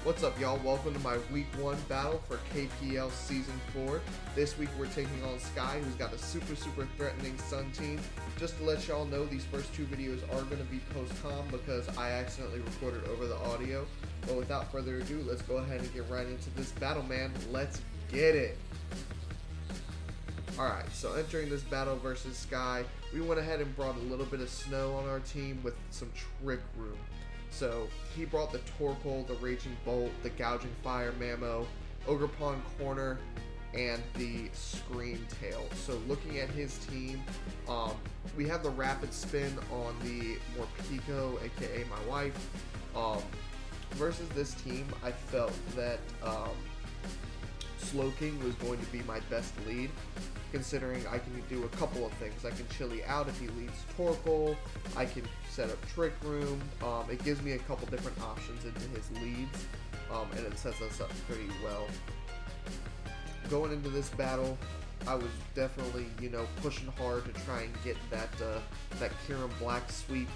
What's up, y'all? Welcome to my Week 1 battle for KPL Season 4. This week we're taking on Sky, who's got a super threatening Sun team. Just to let y'all know, these first two videos are going to be post-com because I accidentally recorded over the audio. But without further ado, let's go ahead and get right into this battle, man. Let's get it! Alright, so entering this battle versus Sky, we went ahead and brought a little bit of snow on our team with some trick room. So he brought the Torkoal, the Raging Bolt, the Gouging Fire Mamo, Ogre Pawn Corner, and the Scream Tail. So looking at his team, we have the Rapid Spin on the Morpeko, aka my wife. Versus this team, I felt that Slowking was going to be my best lead, considering I can do a couple of things. I can chilly out if he leads Torkoal, I can set up Trick Room, it gives me a couple different options into his leads, and it sets us up pretty well. Going into this battle, I was definitely, pushing hard to try and get that Kieran Black sweep,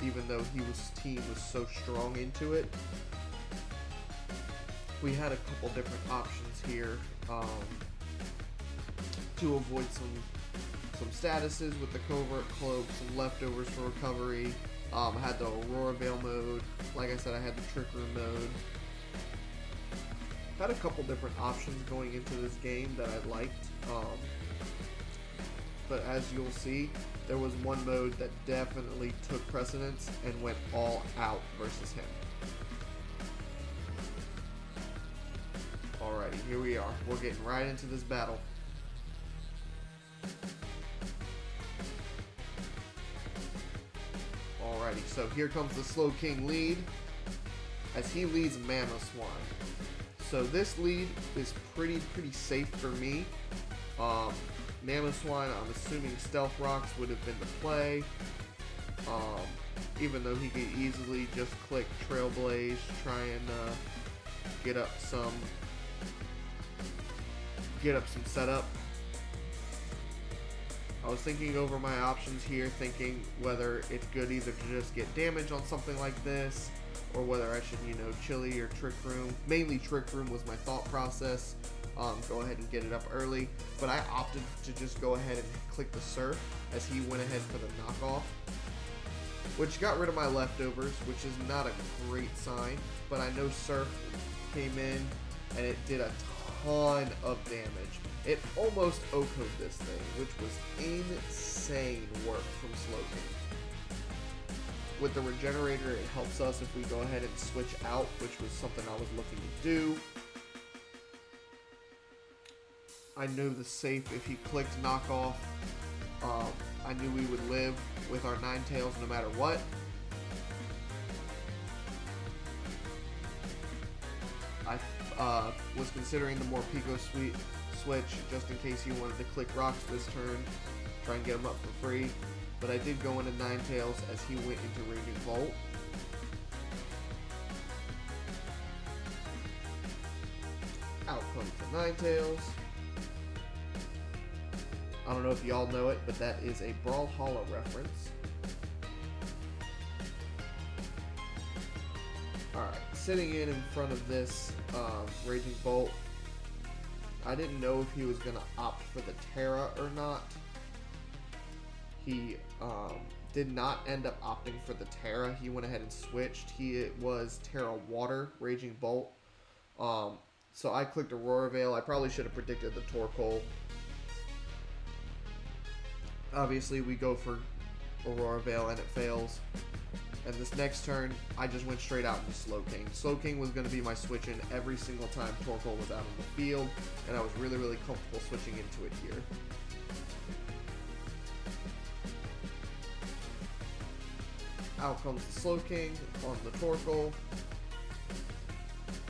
even though his team was so strong into it. We had a couple different options here to avoid some statuses with the Covert Cloak, some leftovers for recovery. I had the Aurora Veil mode. Like I said, I had the Trick Room mode. Had a couple different options going into this game that I liked. But as you'll see, there was one mode that definitely took precedence and went all out versus him. Alrighty, here we are. We're getting right into this battle. Alrighty, so here comes the Slowking lead, as he leads Mamoswine. So this lead is pretty safe for me. Mamoswine, I'm assuming Stealth Rocks would have been the play, even though he could easily just click Trailblaze, try and get up some setup. I was thinking over my options here, thinking whether it's good either to just get damage on something like this, or whether I should, chilly or Trick Room. Mainly Trick Room was my thought process. Go ahead and get it up early, but I opted to just go ahead and click the Surf, as he went ahead for the knockoff, which got rid of my leftovers, which is not a great sign, but I know Surf came in and it did a ton of damage. It almost OHKO'd this thing, which was insane work from Slowking. With the Regenerator, it helps us if we go ahead and switch out, which was something I was looking to do. I knew the safe, if he clicked knockoff, I knew we would live with our Ninetales no matter what. I was considering the Morpeko switch just in case he wanted to click rocks this turn, try and get him up for free. But I did go into Ninetales as he went into Raging Bolt. Out comes the Ninetales. I don't know if y'all know it, but that is a Brawlhalla reference. Alright, sitting in front of this Raging Bolt, I didn't know if he was going to opt for the Terra or not. He did not end up opting for the Terra. He went ahead and switched. It was Terra Water, Raging Bolt. So I clicked Aurora Veil. I probably should have predicted the Torkoal. Obviously, we go for Aurora Veil and it fails. And this next turn, I just went straight out into Slowking. Slowking was going to be my switch in every single time Torkoal was out on the field, and I was really comfortable switching into it here. Out comes the Slowking on the Torkoal.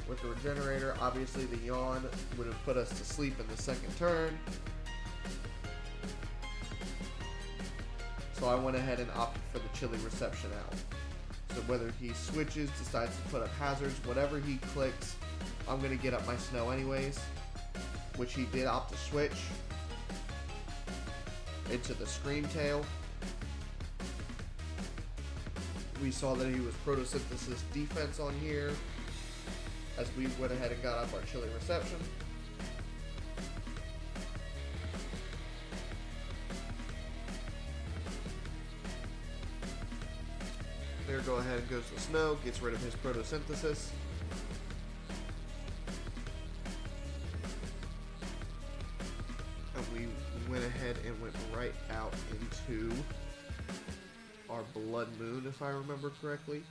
With the Regenerator, obviously the Yawn would have put us to sleep in the second turn. So I went ahead and opted for the Chilly Reception out. So whether he switches, decides to put up hazards, whatever he clicks, I'm going to get up my snow anyways, which he did opt to switch into the Scream Tail. We saw that he was Photosynthesis defense on here, as we went ahead and got up our chili reception. There, go ahead and goes the snow, gets rid of his photosynthesis. And we went ahead and went right out into our blood moon, if I remember correctly.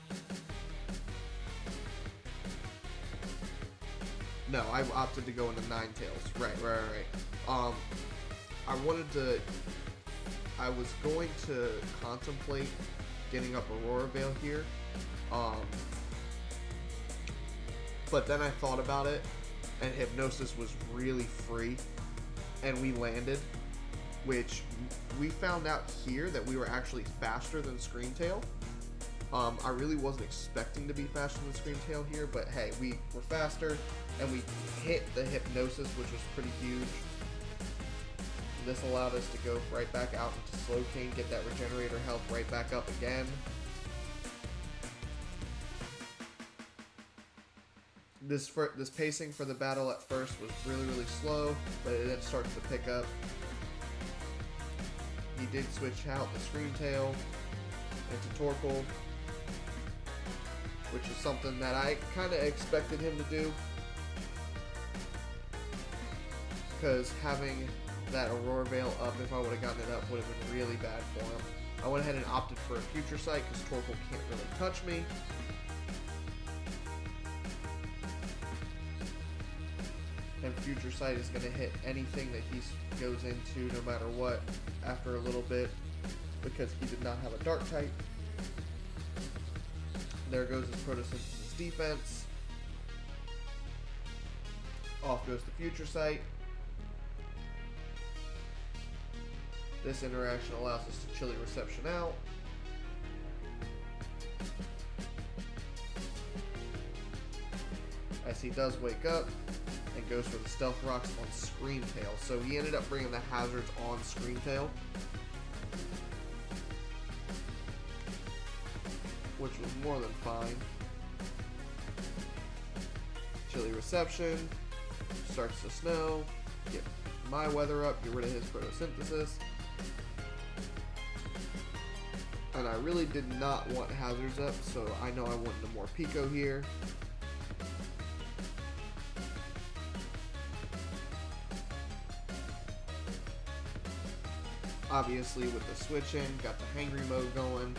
No, I opted to go into Ninetales. Right. I was going to contemplate getting up Aurora Veil here, but then I thought about it, and Hypnosis was really free, and we landed, which we found out here that we were actually faster than Screamtail. I really wasn't expecting to be faster than Screamtail here, but hey, we were faster, and we hit the Hypnosis, which was pretty huge. This allowed us to go right back out into Slowking, get that Regenerator health right back up again. This pacing for the battle at first was really slow, but it then started to pick up. He did switch out the Screamtail into Torkoal, which is something that I kind of expected him to do, because having that Aurora Veil up, if I would have gotten it up, would have been really bad for him. I went ahead and opted for a Future Sight because Torkoal can't really touch me. And Future Sight is going to hit anything that he goes into no matter what after a little bit, because he did not have a Dark type. There goes his Photosynthesis defense. Off goes the Future Sight. This interaction allows us to Chilly Reception out. As he does wake up and goes for the Stealth Rocks on Screamtail. So he ended up bringing the hazards on Screamtail, which was more than fine. Chilly Reception, starts to snow, get my weather up, get rid of his Photosynthesis. And I really did not want hazards up, so I know I wanted a more Pico here. Obviously with the switch in, got the Hangry mode going.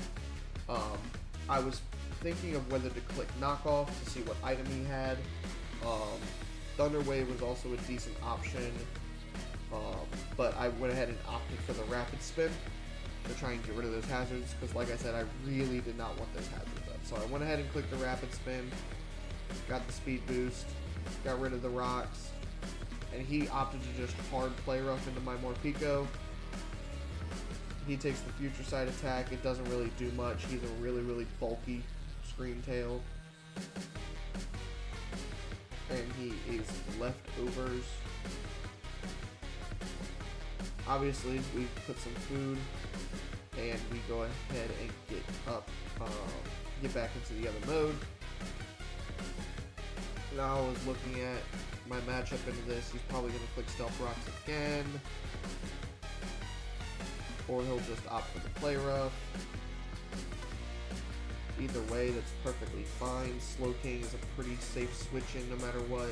I was thinking of whether to click Knockoff to see what item he had. Thunder Wave was also a decent option, but I went ahead and opted for the Rapid Spin to try and get rid of those hazards, because like I said, I really did not want those hazards up. So I went ahead and clicked the Rapid Spin, got the speed boost, got rid of the rocks, and he opted to just hard play rough into my Morpeko. He takes the Future Sight attack. It doesn't really do much. He's a really bulky Screamtail. And he is Leftovers. Obviously, we put some food, and we go ahead and get up, get back into the other mode. Now I was looking at my matchup into this. He's probably going to click Stealth Rocks again, or he'll just opt for the Play Rough. Either way, that's perfectly fine. Slowking is a pretty safe switch in no matter what.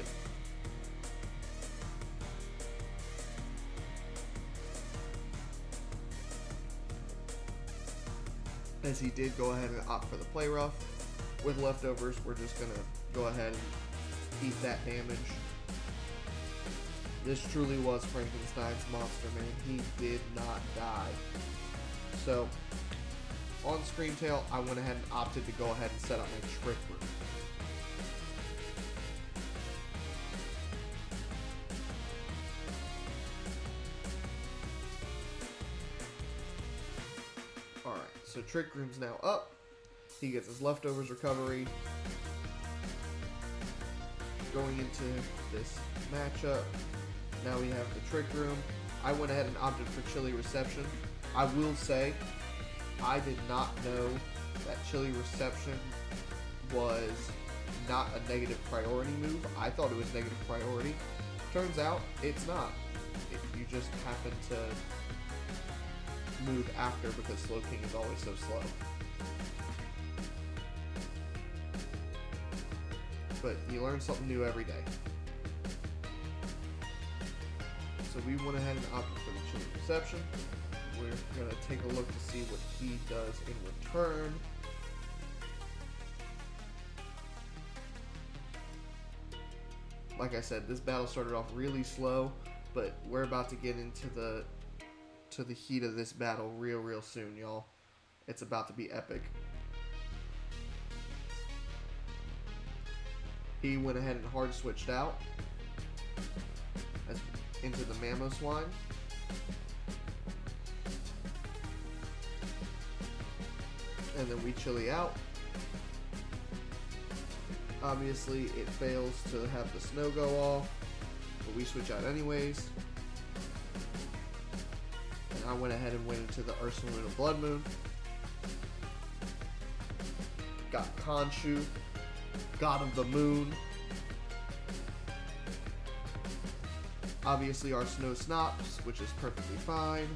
As he did go ahead and opt for the Play Rough. With Leftovers, we're just going to go ahead and eat that damage. This truly was Frankenstein's monster, man. He did not die. So, on Screamtail, I went ahead and opted to go ahead and set up my Trick Room. Alright, so Trick Room's now up. He gets his Leftovers recovery. Going into this matchup, now we have the Trick Room. I went ahead and opted for Chilly Reception. I will say, I did not know that Chilly Reception was not a negative priority move. I thought it was negative priority. Turns out it's not. You just happen to move after because Slow King is always so slow. But you learn something new every day. So we went ahead and opted for the Chili Reception. We're going to take a look to see what he does in return. Like I said, this battle started off really slow, but we're about to get into the heat of this battle real soon, y'all. It's about to be epic. He went ahead and hard switched out into the Mamoswine. And then we Chili out. Obviously, it fails to have the snow go off, but we switch out anyways. And I went ahead and went into the Ursaluna Blood Moon. Got KHONSHU, God of the Moon. Obviously, our Snow Snops, which is perfectly fine.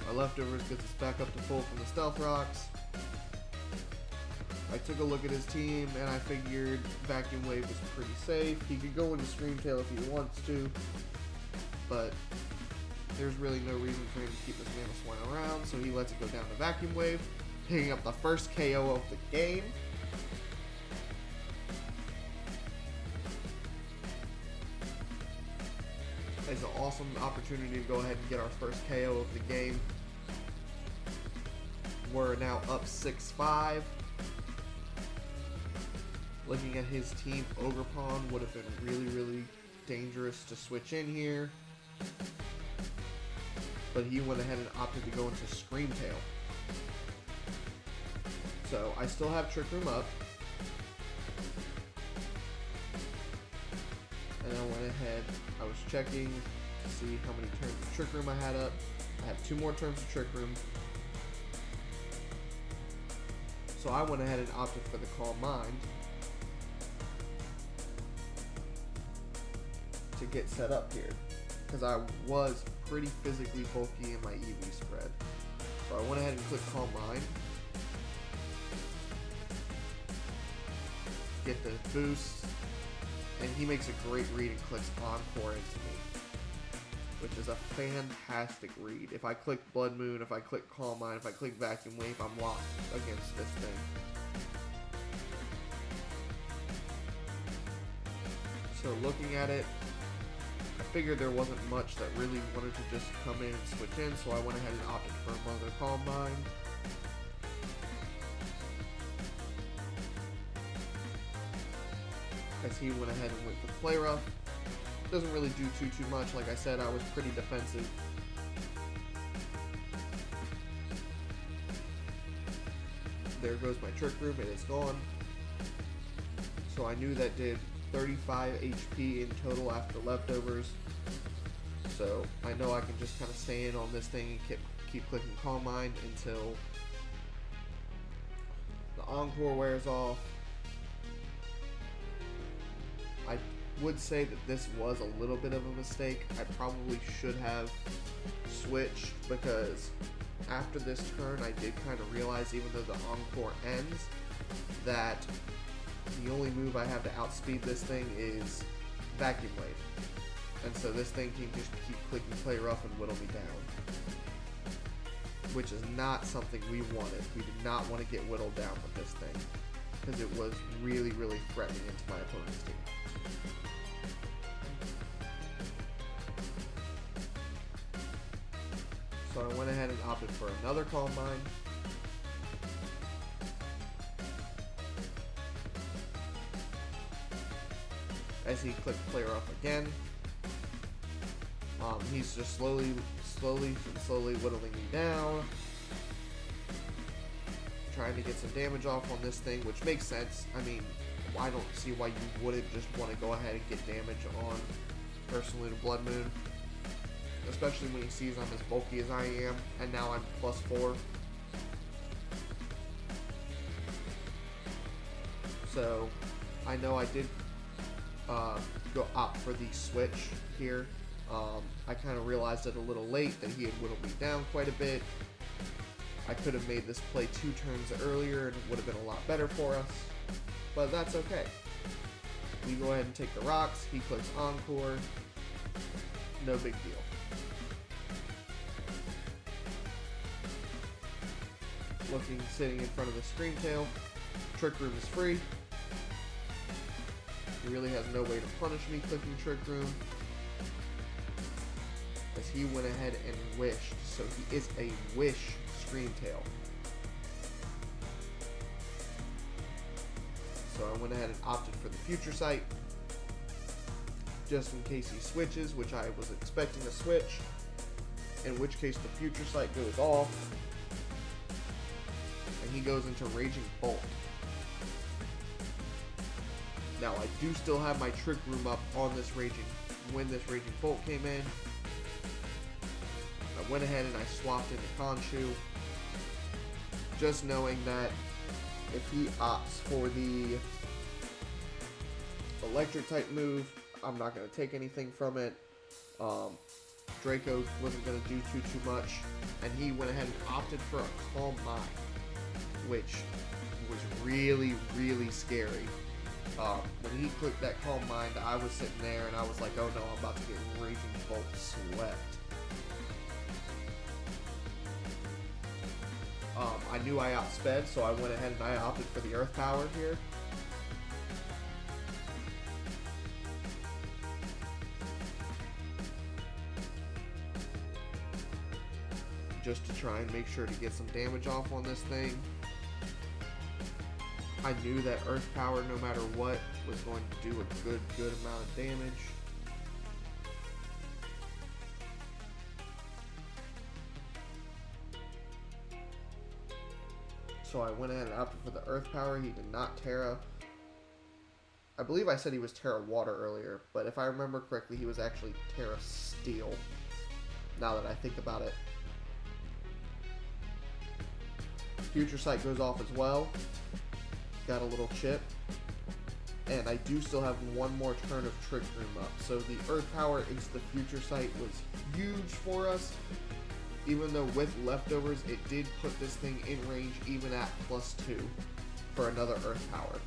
Our Leftovers gets us back up to full from the Stealth Rocks. I took a look at his team and I figured Vacuum Wave was pretty safe. He could go into Scream Tail if he wants to, but there's really no reason for him to keep this Mamoswine around, so he lets it go down to Vacuum Wave, picking up the first KO of the game. It's an awesome opportunity to go ahead and get our first KO of the game. We're now up 6-5. Looking at his team, Ogerpon would have been really dangerous to switch in here. But he went ahead and opted to go into Scream Tail. So I still have Trick Room up. And I went ahead, I was checking to see how many turns of Trick Room I had up. I have 2 more turns of Trick Room. So I went ahead and opted for the Calm Mind to get set up here, because I was pretty physically bulky in my EV spread. So I went ahead and clicked Calm Mind, get the boost, and he makes a great read and clicks Encore into me, which is a fantastic read. If I click Blood Moon, if I click Calm Mind, if I click Vacuum Wave, I'm locked against this thing. So looking at it, I figured there wasn't much that really wanted to just come in and switch in, so I went ahead and opted for another Calm Mind. As he went ahead and went for Play Rough. Doesn't really do too much. Like I said, I was pretty defensive. There goes my Trick Room, it is gone. So I knew that did 35 HP in total after Leftovers. So I know I can just kind of stay in on this thing and keep clicking Calm Mind until the Encore wears off. I would say that this was a little bit of a mistake. I probably should have switched, because after this turn I did kind of realize, even though the Encore ends, that the only move I have to outspeed this thing is Vacuum Wave. And so this thing can just keep clicking Play Rough and whittle me down, which is not something we wanted. We did not want to get whittled down with this thing, because it was really threatening into my opponent's team. So I went ahead and opted for another Calm Mind. As he clicked Play Rough again, he's just slowly whittling me down, trying to get some damage off on this thing, which makes sense. I mean, I don't see why you wouldn't just want to go ahead and get damage on Ursaluna Blood Moon, especially when he sees I'm as bulky as I am, and now I'm +4. So I know I did go opt for the switch here. I kind of realized it a little late that he had whittled me down quite a bit. I could have made this play 2 turns earlier and it would have been a lot better for us, but that's okay. We go ahead and take the rocks, he clicks Encore, no big deal. Looking, sitting in front of the screen tail, Trick Room is free. He really has no way to punish me clicking Trick Room, as he went ahead and wished, so he is a wish screen tail. So I went ahead and opted for the future sight, just in case he switches, which I was expecting to switch, in which case the future sight goes off, and he goes into Raging Bolt. Now I do still have my Trick Room up on this when this Raging Bolt came in. I went ahead and I swapped into KHONSHU, just knowing that if he opts for the electric type move, I'm not going to take anything from it. Draco wasn't going to do too much, and he went ahead and opted for a Calm Mind, which was really, really scary. When he clicked that Calm Mind, I was sitting there and I was like, oh no, I'm about to get Raging Bolt swept. I knew I outsped, so I went ahead and I opted for the Earth Power here. Just to try and make sure to get some damage off on this thing. I knew that Earth Power, no matter what, was going to do a good amount of damage. So I went ahead and opted for the Earth Power. He did not Terra. I believe I said he was Terra Water earlier, but if I remember correctly, he was actually Terra Steel, now that I think about it. Future Sight goes off as well. Got a little chip. And I do still have one more turn of Trick Room up. So the Earth Power into the Future Sight was huge for us. Even though with leftovers, it did put this thing in range even at +2 for another Earth Power.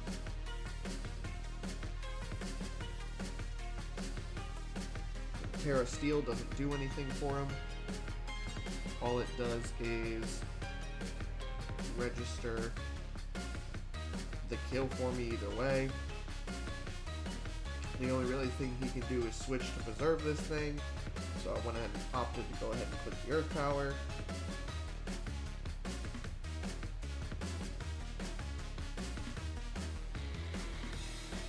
Terra Steel doesn't do anything for him. All it does is register the kill for me either way. The only really thing he can do is switch to preserve this thing. So I went ahead and opted to go ahead and click the Earth Power.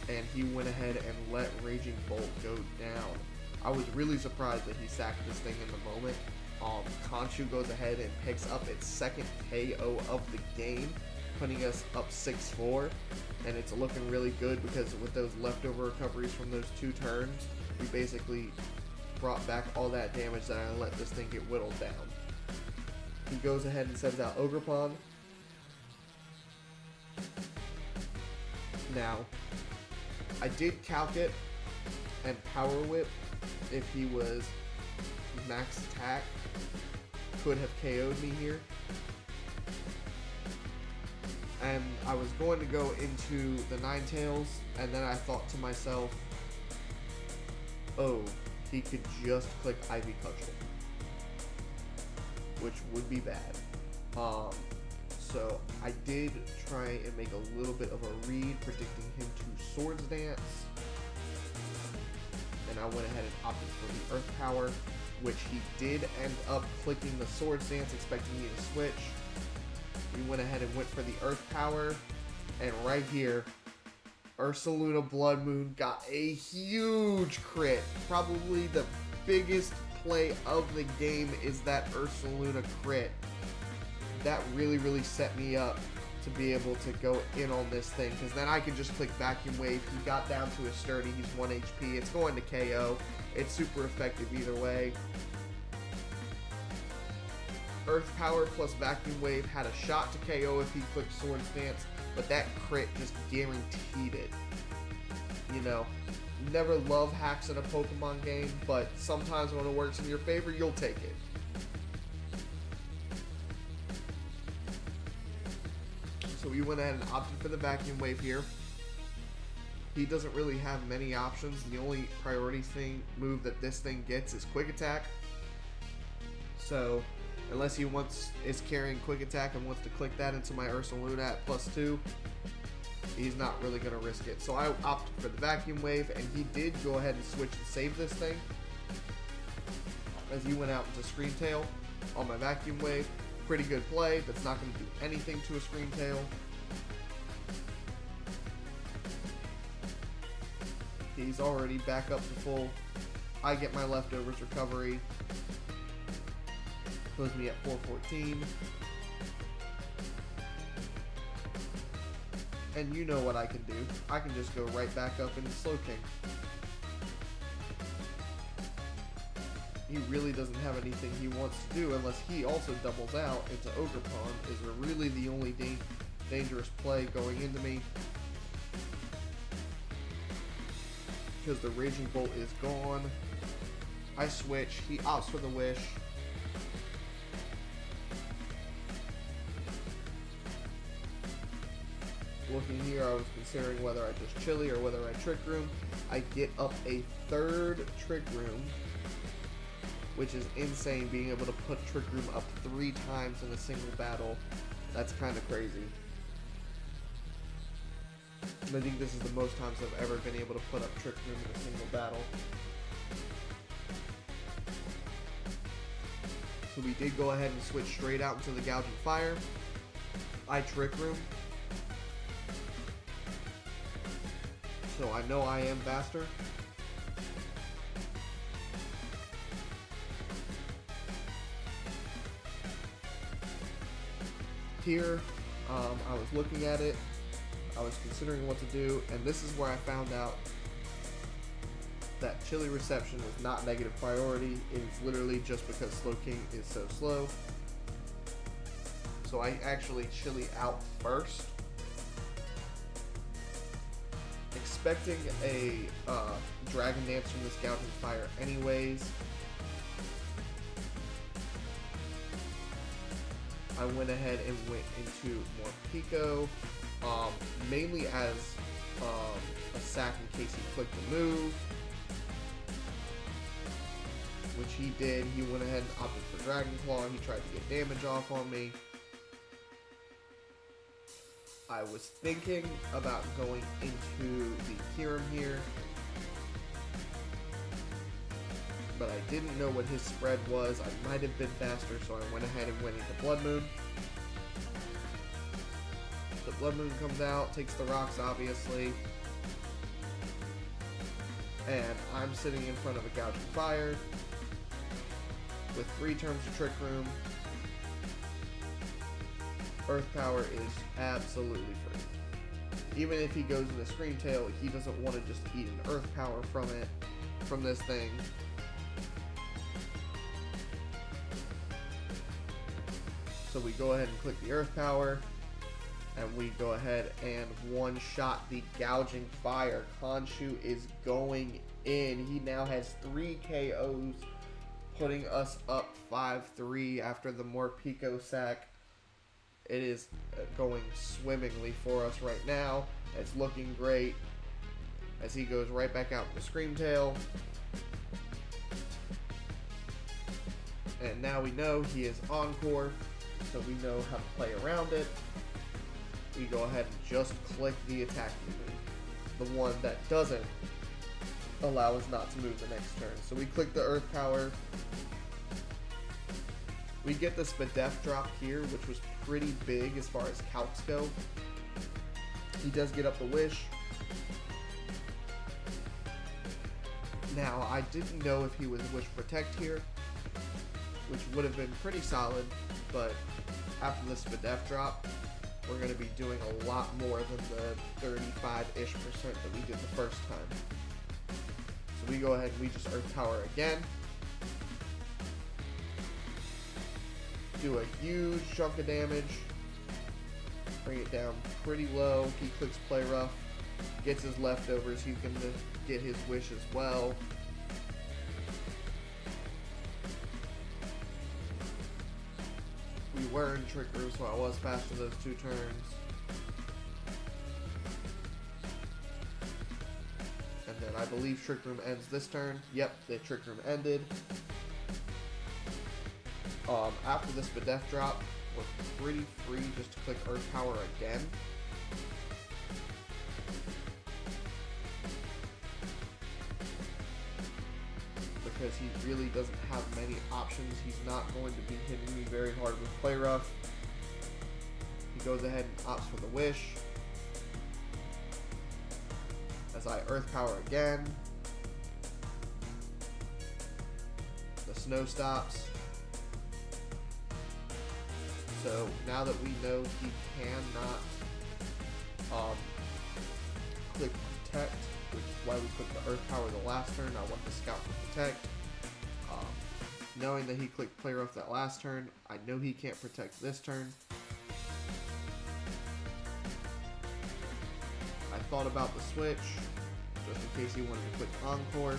And he went ahead and let Raging Bolt go down. I was really surprised that he sacked this thing in the moment. KHONSHU goes ahead and picks up its second KO of the game, putting us up 6-4. And it's looking really good because with those leftover recoveries from those 2 turns, we basically brought back all that damage that I let this thing get whittled down. He goes ahead and sends out Ogerpon. Now, I did calc it and Power Whip if he was max attack, could have KO'd me here. And I was going to go into the Ninetales, and then I thought to myself, oh, he could just click Ivy Cudgel, which would be bad. So I did try and make a little bit of a read, predicting him to Swords Dance. And I went ahead and opted for the Earth Power, which he did end up clicking the Swords Dance, expecting me to switch. We went ahead and went for the Earth Power, and right here, Ursaluna Blood Moon got a huge crit. Probably the biggest play of the game is that Ursaluna crit. That really set me up to be able to go in on this thing, because then I can just click Vacuum Wave. He got down to a sturdy, he's 1 HP, it's going to KO. It's super effective either way. Earth Power plus Vacuum Wave had a shot to KO if he clicked Swords Dance, but that crit just guaranteed it. You know, never love hacks in a Pokemon game, but sometimes when it works in your favor, you'll take it. So we went ahead and opted for the Vacuum Wave here. He doesn't really have many options. The only priority move that this thing gets is Quick Attack. So unless he is carrying Quick Attack and wants to click that into my Ursaluna at +2, he's not really going to risk it. So I opted for the Vacuum Wave, and he did go ahead and switch and save this thing as he went out into Scream Tail on my Vacuum Wave. Pretty good play. That's not going to do anything to a Scream Tail. He's already back up to full. I get my leftovers recovery. Puts me at 414. And you know what I can do. I can just go right back up into Slowking. He really doesn't have anything he wants to do unless he also doubles out into Ogerpon. Is really the only dangerous play going into me. Because the Raging Bolt is gone. I switch. He opts for the Wish. Looking here, I was considering whether I just Chili or whether I Trick Room. I get up a third Trick Room, which is insane, being able to put Trick Room up 3 times in a single battle. That's kind of crazy. And I think this is the most times I've ever been able to put up Trick Room in a single battle. So we did go ahead and switch straight out into the Gouging Fire. I Trick Room. So I know I am faster. Here, I was looking at it. I was considering what to do, and this is where I found out that Chili Reception was not negative priority. It's literally just because Slowking is so slow. So I actually Chili out first, expecting a Dragon Dance from this Gouging Fire anyways. I went ahead and went into more Pico, mainly as a sack in case he clicked the move, which he did. He went ahead and opted for Dragon Claw. He tried to get damage off on me. I was thinking about going into the Kyurem here, but I didn't know what his spread was. I might have been faster, so I went ahead and went into Blood Moon. The Blood Moon comes out, takes the rocks obviously, and I'm sitting in front of a Gouging Fire with 3 turns to Trick Room. Earth Power is absolutely free. Even if he goes into Scream Tail, he doesn't want to just eat an Earth Power from this thing. So we go ahead and click the Earth Power, and we go ahead and one-shot the Gouging Fire. KHONSHU is going in. He now has 3 KOs, putting us up 5-3 after the Morpeko sack. It is going swimmingly for us right now. It's looking great as he goes right back out to Scream Tail. And now we know he is Encore, so we know how to play around it. We go ahead and just click the attack move, the one that doesn't allow us not to move the next turn. So we click the Earth Power. We get the Spadef drop here, which was pretty big as far as calcs go. He does get up the Wish. Now, I didn't know if he was Wish Protect here, which would have been pretty solid, but after the Spadef drop, we're going to be doing a lot more than the 35-ish% that we did the first time. So we go ahead and we just Earth Power again. Do a huge chunk of damage. Bring it down pretty low. He clicks Play Rough. gets his leftovers, he can get his wish as well. We were in Trick Room, so I was faster those 2 turns. And then I believe Trick Room ends this turn. Yep, the Trick Room ended. After this Bedef drop, we're pretty free just to click Earth Power again. Because he really doesn't have many options. He's not going to be hitting me very hard with Play Rough. He goes ahead and opts for the Wish. As I Earth Power again. The Snow stops. So now that we know he cannot click Protect, which is why we clicked the Earth Power the last turn, I want the Scout for Protect. Knowing that he clicked Play Rough that last turn, I know he can't protect this turn. I thought about the switch, just in case he wanted to click Encore.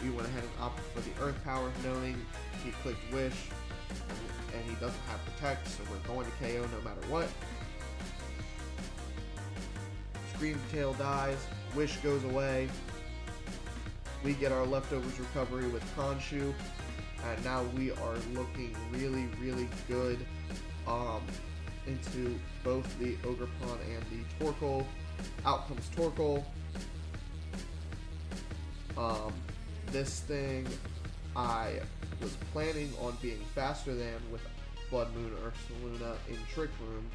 We went ahead and opted for the Earth Power, knowing he clicked Wish, and he doesn't have Protect, so we're going to KO no matter what. Scream Tail dies, Wish goes away. We get our leftovers recovery with KHONSHU, and now we are looking really, really good into both the Ogerpon and the Torkoal. Out comes Torkoal. This thing I was planning on being faster than with Blood Moon or Ursaluna in Trick Room.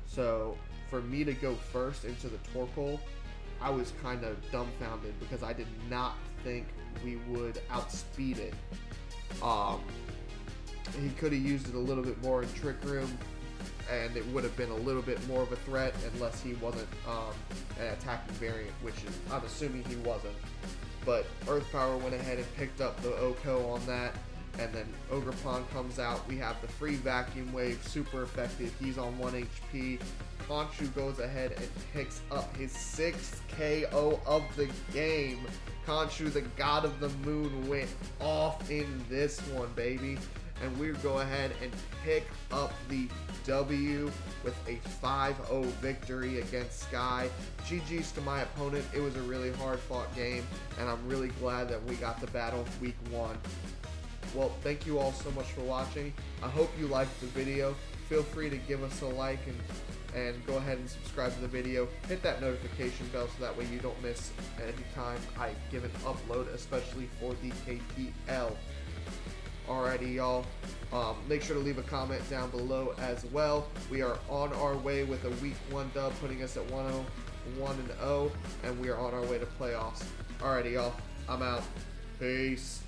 So for me to go first into the Torkoal, I was kind of dumbfounded because I did not think we would outspeed it. He could have used it a little bit more in Trick Room, and it would have been a little bit more of a threat unless he wasn't an attacking variant, which is, I'm assuming he wasn't. But Earth Power went ahead and picked up the OHKO on that, and then Ogerpon comes out. We have the free Vacuum Wave, super effective. He's on 1 HP. KHONSHU goes ahead and picks up his 6th KO of the game. KHONSHU, the God of the Moon, went off in this one, baby. And we go ahead and pick up the W with a 5-0 victory against Sky. GG's to my opponent. It was a really hard fought game, and I'm really glad that we got to battle week 1. Well, thank you all so much for watching. I hope you liked the video. Feel free to give us a like and go ahead and subscribe to the video. Hit that notification bell so that way you don't miss any time I give an upload, especially for the KPL. Alrighty, y'all. Make sure to leave a comment down below as well. We are on our way with a week 1 dub, putting us at 1-0, and we are on our way to playoffs. Alrighty, y'all. I'm out. Peace.